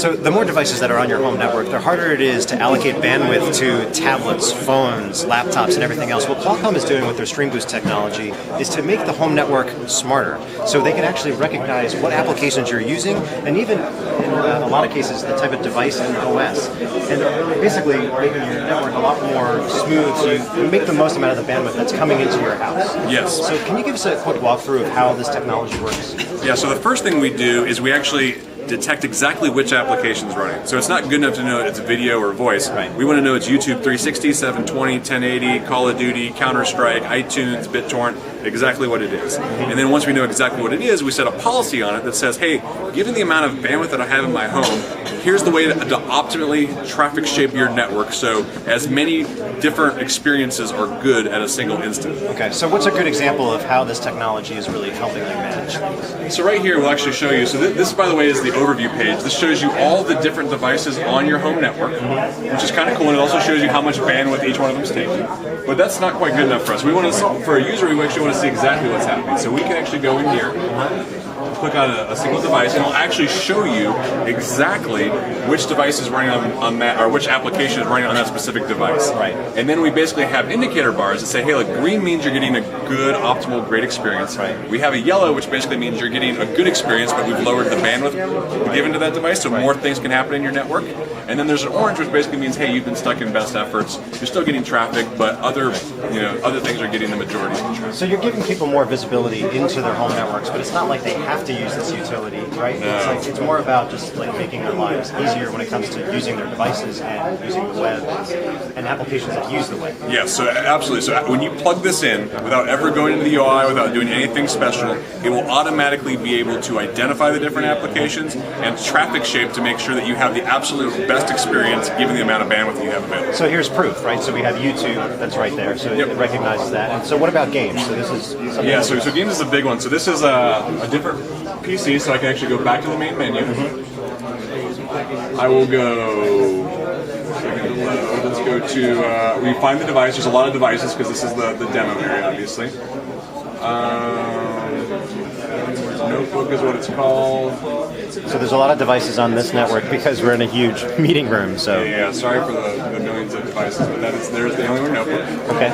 So the more devices that are on your home network, the harder it is to allocate bandwidth to tablets, phones, laptops, and everything else. What Qualcomm is doing with their StreamBoost technology is to make the home network smarter, so they can actually recognize what applications you're using, and even in a lot of cases, the type of device and OS. And basically making your network a lot more smooth, so you make the most amount of the bandwidth that's coming into your house. Yes. So can you give us a quick walkthrough of how this technology works? Yeah, so the first thing we do is we actually detect exactly which application is running. So it's not good enough to know it's video or voice. Right. We want to know it's YouTube 360, 720, 1080, Call of Duty, Counter-Strike, iTunes, BitTorrent, exactly what it is. And then once we know exactly what it is, we set a policy on it that says, hey, given the amount of bandwidth that I have in my home, here's the way to optimally traffic shape your network so as many different experiences are good at a single instant. Okay, so what's a good example of how this technology is really helping you manage things? So right here we'll actually show you, so this by the way is the overview page. This shows you all the different devices on your home network, which is kind of cool, and it also shows you how much bandwidth each one of them is taking. But that's not quite good enough for us. We want to, for a user, we actually want to see exactly what's happening. So we can actually go in here, click on a single device, and it'll actually show you exactly which device is running on that, or which application is running on that specific device. Right. And then we basically have indicator bars that say, hey, look, green means you're getting a good, optimal, great experience. Right. We have a yellow, which basically means you're getting a good experience, but we've lowered the bandwidth given to that device, so more things can happen in your network. And then there's an orange, which basically means, hey, you've been stuck in best efforts. You're still getting traffic, but other things are getting the majority of the traffic. So you're giving people more visibility into their home networks, but it's not like they have to use this utility, right? No. It's more about just like making their lives easier when it comes to using their devices and using the web and applications that use the web. Yes, so absolutely. So when you plug this in, without ever going into the UI, without doing anything special, it will automatically be able to identify the different applications and traffic shape to make sure that you have the absolute best experience given the amount of bandwidth you have available. So here's proof, right? So we have YouTube that's right there, so it recognizes that. And so what about games? So this is something. Yeah, so games is a big one. So this is a different PC, so I can actually go back to the main menu. I will go. Let's go to. We find the device. There's a lot of devices because this is the demo area, obviously. Notebook is what it's called. So there's a lot of devices on this network because we're in a huge meeting room. So yeah, sorry for the millions of devices, but there's the Alienware notebook. Okay.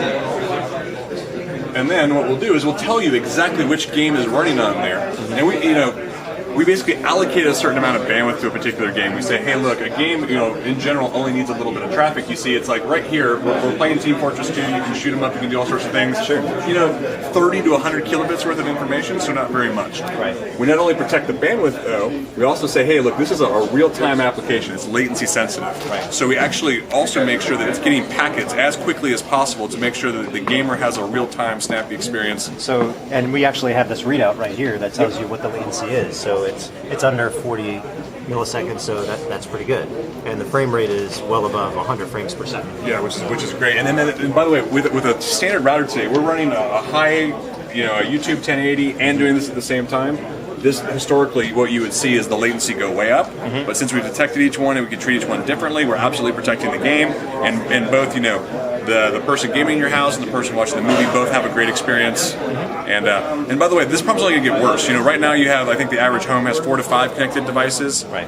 And then what we'll do is we'll tell you exactly which game is running on there, and we basically allocate a certain amount of bandwidth to a particular game. We say, hey, look, a game, in general only needs a little bit of traffic. You see, it's like right here, we're playing Team Fortress 2, you can shoot them up, you can do all sorts of things. Sure. 30 to 100 kilobits worth of information, so not very much. Right. We not only protect the bandwidth, though, we also say, hey, look, this is a real-time application. It's latency sensitive. Right. So we actually also make sure that it's getting packets as quickly as possible to make sure that the gamer has a real-time, snappy experience. So, and we actually have this readout right here that tells you what the latency is. So it's under 40 milliseconds, so that's pretty good. And the frame rate is well above 100 frames per second. Yeah, which is great. And then, and by the way, with a standard router today, we're running a high, a YouTube 1080 and doing this at the same time. This historically, what you would see is the latency go way up. But since we've detected each one and we can treat each one differently, we're absolutely protecting the game and both, the person gaming in your house and the person watching the movie both have a great experience. And by the way, this problem's only going to get worse. Right now you have, I think the average home has 4 to 5 connected devices. Right.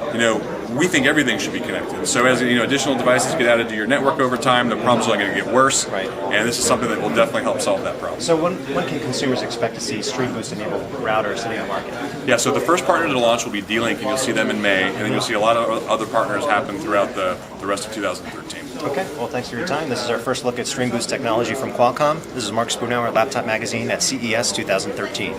We think everything should be connected. So as additional devices get added to your network over time, the problem's only going to get worse. Right. And this is something that will definitely help solve that problem. So when can consumers expect to see StreamBoost enabled routers hitting the market? Yeah, so the first partner to launch will be D-Link, and you'll see them in May, and then you'll see a lot of other partners happen throughout the rest of 2013. Okay, well, thanks for your time. This is our first look at StreamBoost technology from Qualcomm. This is Mark Spoonauer, Laptop Magazine at CES 2013.